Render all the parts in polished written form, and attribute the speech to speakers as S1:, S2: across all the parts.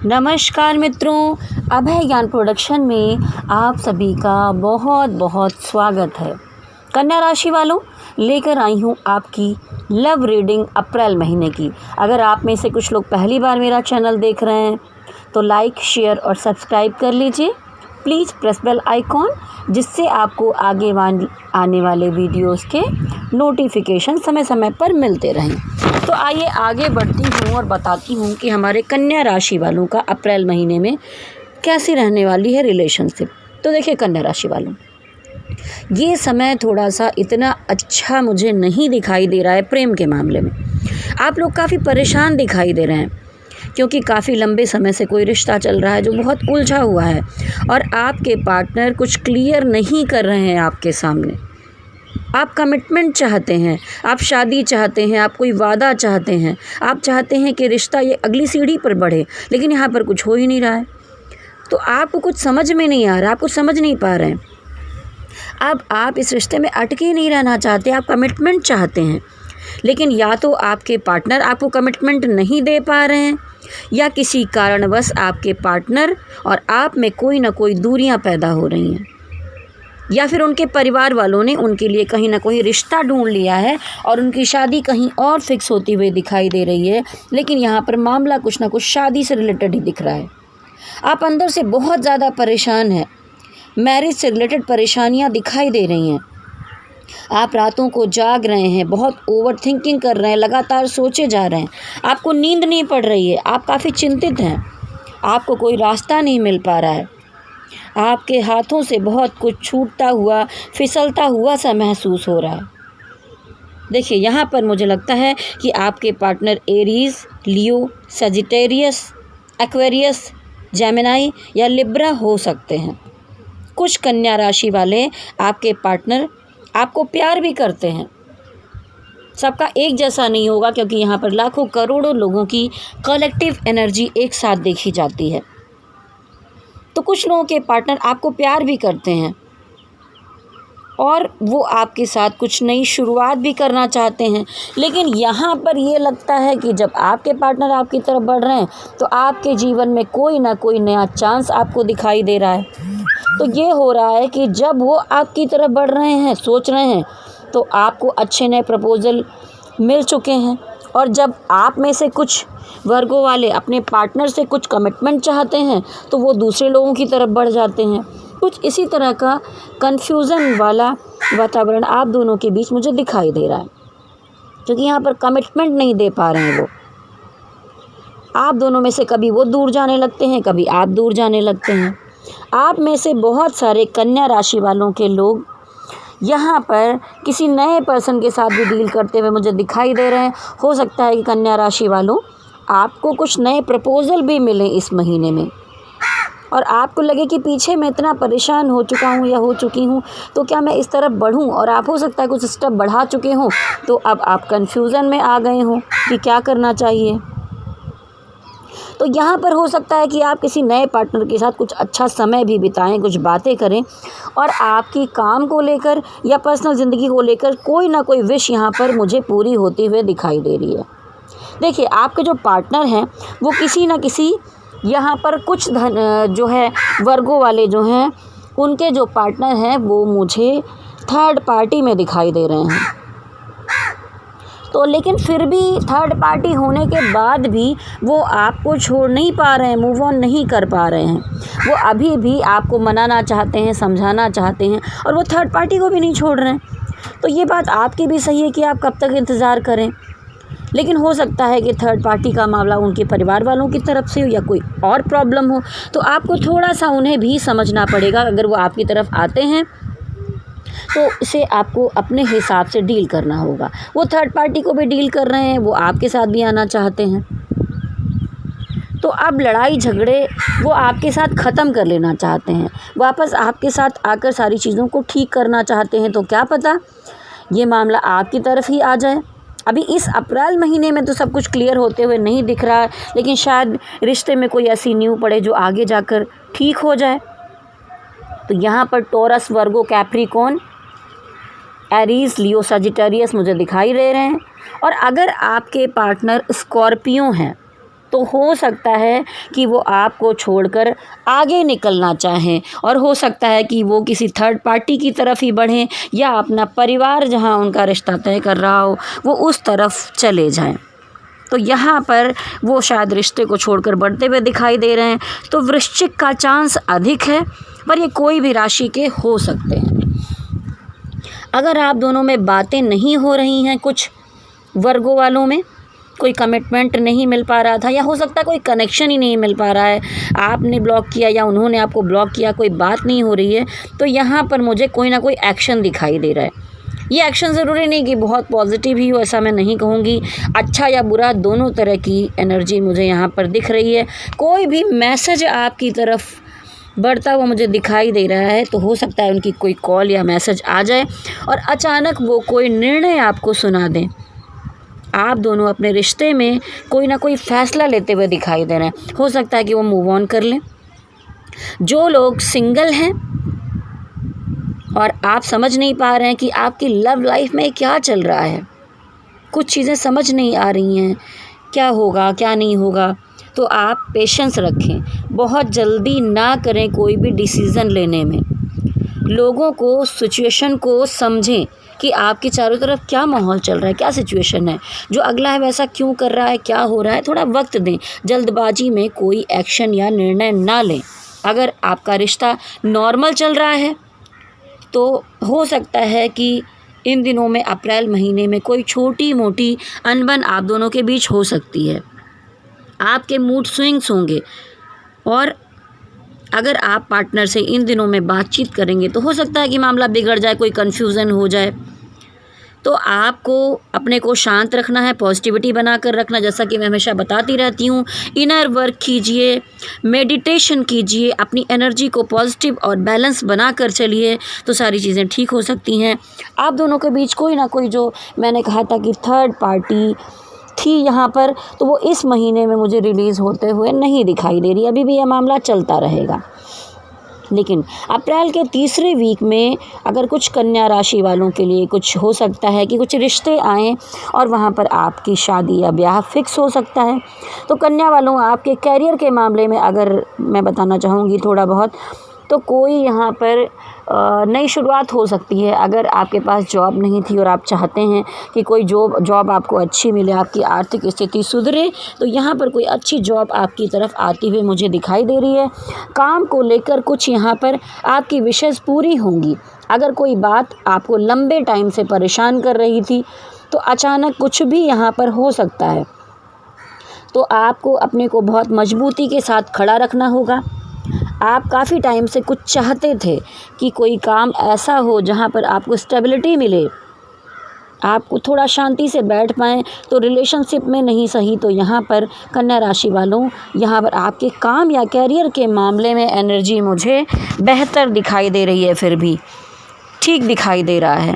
S1: नमस्कार मित्रों, अभय ज्ञान प्रोडक्शन में आप सभी का बहुत बहुत स्वागत है। कन्या राशि वालों, लेकर आई हूँ आपकी लव रीडिंग अप्रैल महीने की। अगर आप में से कुछ लोग पहली बार मेरा चैनल देख रहे हैं तो लाइक, शेयर और सब्सक्राइब कर लीजिए। प्लीज़ प्रेस बेल आइकॉन, जिससे आपको आगे आने वाले वीडियोस के नोटिफिकेशन समय समय पर मिलते रहें। तो आइए आगे बढ़ती हूँ और बताती हूँ कि हमारे कन्या राशि वालों का अप्रैल महीने में कैसी रहने वाली है रिलेशनशिप। तो देखिए कन्या राशि वालों, ये समय थोड़ा सा इतना अच्छा मुझे नहीं दिखाई दे रहा है। प्रेम के मामले में आप लोग काफ़ी परेशान दिखाई दे रहे हैं, क्योंकि काफ़ी लंबे समय से कोई रिश्ता चल रहा है जो बहुत उलझा हुआ है और आपके पार्टनर कुछ क्लियर नहीं कर रहे हैं आपके सामने। आप कमिटमेंट चाहते हैं, आप शादी चाहते हैं, आप कोई वादा चाहते हैं, आप चाहते हैं कि रिश्ता ये अगली सीढ़ी पर बढ़े, लेकिन यहाँ पर कुछ हो ही नहीं रहा है। तो आपको कुछ समझ में नहीं आ रहा, आप कुछ समझ नहीं पा रहे हैं। अब आप इस रिश्ते में अटके नहीं रहना चाहते, आप कमिटमेंट चाहते हैं, लेकिन या तो आपके पार्टनर आपको कमिटमेंट नहीं दे पा रहे हैं, या किसी कारणवश आपके पार्टनर और आप में कोई ना कोई दूरियां पैदा हो रही हैं, या फिर उनके परिवार वालों ने उनके लिए कहीं ना कहीं रिश्ता ढूंढ लिया है और उनकी शादी कहीं और फिक्स होती हुई दिखाई दे रही है। लेकिन यहाँ पर मामला कुछ ना कुछ शादी से रिलेटेड ही दिख रहा है। आप अंदर से बहुत ज़्यादा परेशान हैं, मैरिज से रिलेटेड परेशानियाँ दिखाई दे रही हैं। आप रातों को जाग रहे हैं, बहुत ओवर थिंकिंग कर रहे हैं, लगातार सोचे जा रहे हैं, आपको नींद नहीं पड़ रही है, आप काफ़ी चिंतित हैं, आपको कोई रास्ता नहीं मिल पा रहा है, आपके हाथों से बहुत कुछ छूटता हुआ, फिसलता हुआ सा महसूस हो रहा है। देखिए यहाँ पर मुझे लगता है कि आपके पार्टनर एरीज, लियो, सजिटेरियस, एक्वेरियस, जेमिनी या लिब्रा हो सकते हैं। कुछ कन्या राशि वाले आपके पार्टनर आपको प्यार भी करते हैं। सबका एक जैसा नहीं होगा, क्योंकि यहाँ पर लाखों करोड़ों लोगों की कलेक्टिव एनर्जी एक साथ देखी जाती है। तो कुछ लोगों के पार्टनर आपको प्यार भी करते हैं और वो आपके साथ कुछ नई शुरुआत भी करना चाहते हैं। लेकिन यहाँ पर ये लगता है कि जब आपके पार्टनर आपकी तरफ बढ़ रहे हैं तो आपके जीवन में कोई ना कोई नया चांस आपको दिखाई दे रहा है। तो ये हो रहा है कि जब वो आपकी तरफ बढ़ रहे हैं, सोच रहे हैं, तो आपको अच्छे नए प्रपोजल मिल चुके हैं, और जब आप में से कुछ वर्गों वाले अपने पार्टनर से कुछ कमिटमेंट चाहते हैं तो वो दूसरे लोगों की तरफ बढ़ जाते हैं। कुछ इसी तरह का कन्फ्यूज़न वाला वातावरण आप दोनों के बीच मुझे दिखाई दे रहा है, क्योंकि यहाँ पर कमिटमेंट नहीं दे पा रहे हैं वो। आप दोनों में से कभी वो दूर जाने लगते हैं, कभी आप दूर जाने लगते हैं। आप में से बहुत सारे कन्या राशि वालों के लोग यहाँ पर किसी नए पर्सन के साथ भी डील करते हुए मुझे दिखाई दे रहे हैं। हो सकता है कि कन्या राशि वालों आपको कुछ नए प्रपोजल भी मिले इस महीने में, और आपको लगे कि पीछे मैं इतना परेशान हो चुका हूँ या हो चुकी हूँ, तो क्या मैं इस तरफ बढ़ूँ, और आप हो सकता है कुछ स्टेप बढ़ा चुके हों, तो अब आप कन्फ्यूज़न में आ गए हों कि क्या करना चाहिए। तो यहाँ पर हो सकता है कि आप किसी नए पार्टनर के साथ कुछ अच्छा समय भी बिताएं, कुछ बातें करें, और आपकी काम को लेकर या पर्सनल ज़िंदगी को लेकर कोई ना कोई विश यहाँ पर मुझे पूरी होती हुई दिखाई दे रही है। देखिए आपके जो पार्टनर हैं वो किसी न किसी यहाँ पर कुछ जो है वर्गों वाले जो हैं, उनके जो पार्टनर हैं वो मुझे थर्ड पार्टी में दिखाई दे रहे हैं। तो लेकिन फिर भी थर्ड पार्टी होने के बाद भी वो आपको छोड़ नहीं पा रहे हैं, मूव ऑन नहीं कर पा रहे हैं। वो अभी भी आपको मनाना चाहते हैं, समझाना चाहते हैं, और वो थर्ड पार्टी को भी नहीं छोड़ रहे हैं। तो ये बात आपकी भी सही है कि आप कब तक इंतज़ार करें, लेकिन हो सकता है कि थर्ड पार्टी का मामला उनके परिवार वालों की तरफ से हो या कोई और प्रॉब्लम हो। तो आपको थोड़ा सा उन्हें भी समझना पड़ेगा। अगर वो आपकी तरफ आते हैं तो इसे आपको अपने हिसाब से डील करना होगा। वो थर्ड पार्टी को भी डील कर रहे हैं, वो आपके साथ भी आना चाहते हैं। तो अब लड़ाई झगड़े वो आपके साथ ख़त्म कर लेना चाहते हैं, वापस आपके साथ आकर सारी चीज़ों को ठीक करना चाहते हैं। तो क्या पता ये मामला आपकी तरफ ही आ जाए। अभी इस अप्रैल महीने में तो सब कुछ क्लियर होते हुए नहीं दिख रहा है, लेकिन शायद रिश्ते में कोई ऐसी न्यू पड़े जो आगे जाकर ठीक हो जाए। तो यहाँ पर टॉरस, वर्गो, कैप्रिकॉर्न, एरीज, लियो, सजिटेरियस मुझे दिखाई दे रहे हैं। और अगर आपके पार्टनर स्कॉर्पियो हैं तो हो सकता है कि वो आपको छोड़कर आगे निकलना चाहें, और हो सकता है कि वो किसी थर्ड पार्टी की तरफ ही बढ़ें, या अपना परिवार जहाँ उनका रिश्ता तय कर रहा हो वो उस तरफ चले जाएं। तो यहाँ पर वो शायद रिश्ते को छोड़कर बढ़ते हुए दिखाई दे रहे हैं। तो वृश्चिक का चांस अधिक है, पर ये कोई भी राशि के हो सकते हैं। अगर आप दोनों में बातें नहीं हो रही हैं, कुछ वर्गों वालों में कोई कमिटमेंट नहीं मिल पा रहा था, या हो सकता है कोई कनेक्शन ही नहीं मिल पा रहा है, आपने ब्लॉक किया या उन्होंने आपको ब्लॉक किया, कोई बात नहीं हो रही है, तो यहाँ पर मुझे कोई ना कोई एक्शन दिखाई दे रहा है। ये एक्शन ज़रूरी नहीं कि बहुत पॉजिटिव ही हो, ऐसा मैं नहीं कहूँगी। अच्छा या बुरा दोनों तरह की एनर्जी मुझे यहाँ पर दिख रही है। कोई भी मैसेज आपकी तरफ बढ़ता हुआ मुझे दिखाई दे रहा है, तो हो सकता है उनकी कोई कॉल या मैसेज आ जाए और अचानक वो कोई निर्णय आपको सुना दें। आप दोनों अपने रिश्ते में कोई ना कोई फ़ैसला लेते हुए दिखाई दे रहे हैं। हो सकता है कि वो मूव ऑन कर लें। जो लोग सिंगल हैं और आप समझ नहीं पा रहे हैं कि आपकी लव लाइफ में क्या चल रहा है, कुछ चीज़ें समझ नहीं आ रही हैं, क्या होगा क्या नहीं होगा, तो आप पेशेंस रखें। बहुत जल्दी ना करें कोई भी डिसीज़न लेने में। लोगों को, सिचुएशन को समझें कि आपके चारों तरफ क्या माहौल चल रहा है, क्या सिचुएशन है, जो अगला है वैसा क्यों कर रहा है, क्या हो रहा है। थोड़ा वक्त दें, जल्दबाजी में कोई एक्शन या निर्णय ना लें। अगर आपका रिश्ता नॉर्मल चल रहा है तो हो सकता है कि इन दिनों में अप्रैल महीने में कोई छोटी मोटी अनबन आप दोनों के बीच हो सकती है। आपके मूड स्विंग्स होंगे, और अगर आप पार्टनर से इन दिनों में बातचीत करेंगे तो हो सकता है कि मामला बिगड़ जाए, कोई कन्फ्यूज़न हो जाए। तो आपको अपने को शांत रखना है, पॉजिटिविटी बनाकर रखना, जैसा कि मैं हमेशा बताती रहती हूँ। इनर वर्क कीजिए, मेडिटेशन कीजिए, अपनी एनर्जी को पॉजिटिव और बैलेंस बनाकर चलिए, तो सारी चीज़ें ठीक हो सकती हैं। आप दोनों के बीच कोई ना कोई, जो मैंने कहा था कि थर्ड पार्टी थी यहाँ पर, तो वो इस महीने में मुझे रिलीज़ होते हुए नहीं दिखाई दे रही। अभी भी यह मामला चलता रहेगा। लेकिन अप्रैल के तीसरे वीक में अगर कुछ कन्या राशि वालों के लिए कुछ हो सकता है कि कुछ रिश्ते आएँ और वहाँ पर आपकी शादी या ब्याह फिक्स हो सकता है। तो कन्या वालों, आपके कैरियर के मामले में अगर मैं बताना चाहूँगी थोड़ा बहुत, तो कोई यहाँ पर नई शुरुआत हो सकती है। अगर आपके पास जॉब नहीं थी और आप चाहते हैं कि कोई जॉब आपको अच्छी मिले, आपकी आर्थिक स्थिति सुधरे, तो यहाँ पर कोई अच्छी जॉब आपकी तरफ आती हुई मुझे दिखाई दे रही है। काम को लेकर कुछ यहाँ पर आपकी विशेष पूरी होंगी। अगर कोई बात आपको लंबे टाइम से परेशान कर रही थी, तो अचानक कुछ भी यहाँ पर हो सकता है। तो आपको अपने को बहुत मजबूती के साथ खड़ा रखना होगा। आप काफ़ी टाइम से कुछ चाहते थे कि कोई काम ऐसा हो जहाँ पर आपको स्टेबिलिटी मिले, आपको थोड़ा शांति से बैठ पाएँ, तो रिलेशनशिप में नहीं सही तो यहाँ पर कन्या राशि वालों, यहाँ पर आपके काम या कैरियर के मामले में एनर्जी मुझे बेहतर दिखाई दे रही है, फिर भी ठीक दिखाई दे रहा है।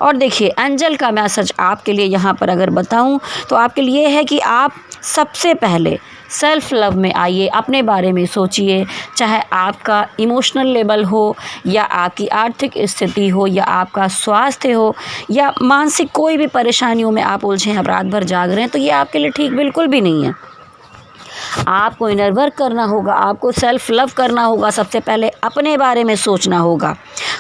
S1: और देखिए, एंजल का मैसेज आपके लिए यहाँ पर अगर बताऊँ तो आपके लिए है कि आप सबसे पहले सेल्फ लव में आइए, अपने बारे में सोचिए। चाहे आपका इमोशनल लेवल हो, या आपकी आर्थिक स्थिति हो, या आपका स्वास्थ्य हो, या मानसिक कोई भी परेशानियों में आप उलझे हैं, आप रात भर जाग रहे हैं, तो ये आपके लिए ठीक बिल्कुल भी नहीं है। आपको इनर वर्क करना होगा, आपको सेल्फ लव करना होगा। सबसे पहले अपने बारे में सोचना होगा।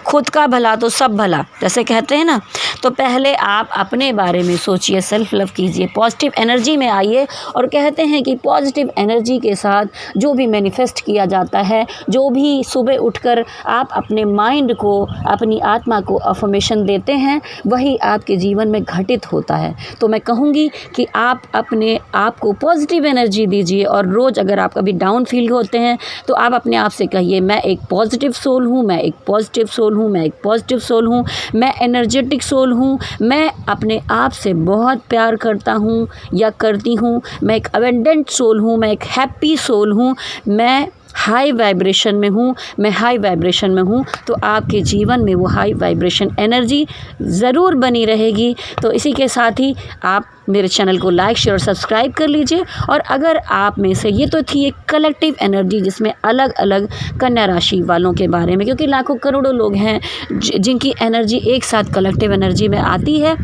S1: खुद का भला तो सब भला, जैसे कहते हैं ना। तो पहले आप अपने बारे में सोचिए, सेल्फ लव कीजिए, पॉजिटिव एनर्जी में आइए। और कहते हैं कि पॉजिटिव एनर्जी के साथ जो भी मैनिफेस्ट किया जाता है, जो भी सुबह उठकर आप अपने माइंड को, अपनी आत्मा को अफर्मेशन देते हैं, वही आपके जीवन में घटित होता है। तो मैं कहूँगी कि आप अपने आप को पॉजिटिव एनर्जी दीजिए, और रोज़ अगर आप कभी डाउन फील होते हैं तो आप अपने आप से कहिए, मैं एक पॉजिटिव सोल हूँ, मैं एक पॉजिटिव सोल हूँ, मैं एक पॉजिटिव सोल हूँ, मैं एनर्जेटिक सोल हूँ, मैं अपने आप से बहुत प्यार करता हूँ या करती हूँ, मैं एक अबंडेंट सोल हूँ, मैं एक हैप्पी सोल हूँ, मैं हाई वाइब्रेशन में हूँ, मैं हाई वाइब्रेशन में हूँ। तो आपके जीवन में वो हाई वाइब्रेशन एनर्जी ज़रूर बनी रहेगी। तो इसी के साथ ही आप मेरे चैनल को लाइक, शेयर और सब्सक्राइब कर लीजिए। और अगर आप में से, ये तो थी एक कलेक्टिव एनर्जी जिसमें अलग अलग कन्या राशि वालों के बारे में, क्योंकि लाखों करोड़ों लोग हैं जिनकी एनर्जी एक साथ कलेक्टिव एनर्जी में आती है।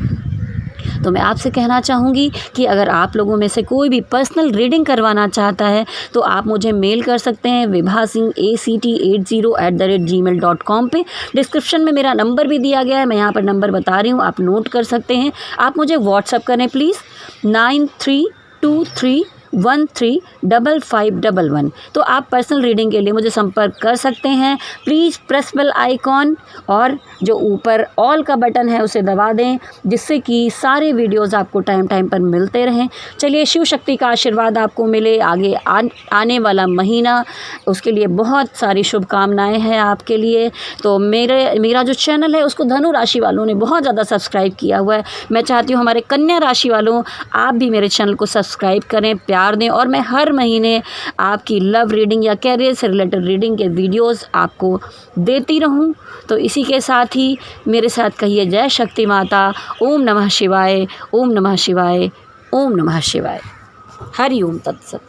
S1: तो मैं आपसे कहना चाहूँगी कि अगर आप लोगों में से कोई भी पर्सनल रीडिंग करवाना चाहता है तो आप मुझे मेल कर सकते हैं vibhasinhact80@gmail.com पे। डिस्क्रिप्शन में मेरा नंबर भी दिया गया है, मैं यहाँ पर नंबर बता रही हूँ, आप नोट कर सकते हैं। आप मुझे व्हाट्सअप करें प्लीज़ 9323135511। तो आप पर्सनल रीडिंग के लिए मुझे संपर्क कर सकते हैं। प्लीज़ प्रेस बेल आइकॉन और जो ऊपर ऑल का बटन है उसे दबा दें, जिससे कि सारे वीडियोस आपको टाइम टाइम पर मिलते रहें। चलिए, शिव शक्ति का आशीर्वाद आपको मिले आगे आने वाला महीना, उसके लिए बहुत सारी शुभकामनाएं हैं आपके लिए। तो मेरा जो चैनल है उसको धनु राशि वालों ने बहुत ज़्यादा सब्सक्राइब किया हुआ है। मैं चाहती हूँ हमारे कन्या राशि वालों, आप भी मेरे चैनल को सब्सक्राइब करें, प्यार दें, और मैं हर महीने आपकी लव रीडिंग या कैरियर से रिलेटेड रीडिंग के वीडियोस आपको देती रहूं। तो इसी के साथ ही मेरे साथ कहिए जय शक्ति माता। ओम नमः शिवाय, ओम नमः शिवाय, ओम नमः शिवाय। हरि ओम तत्सत।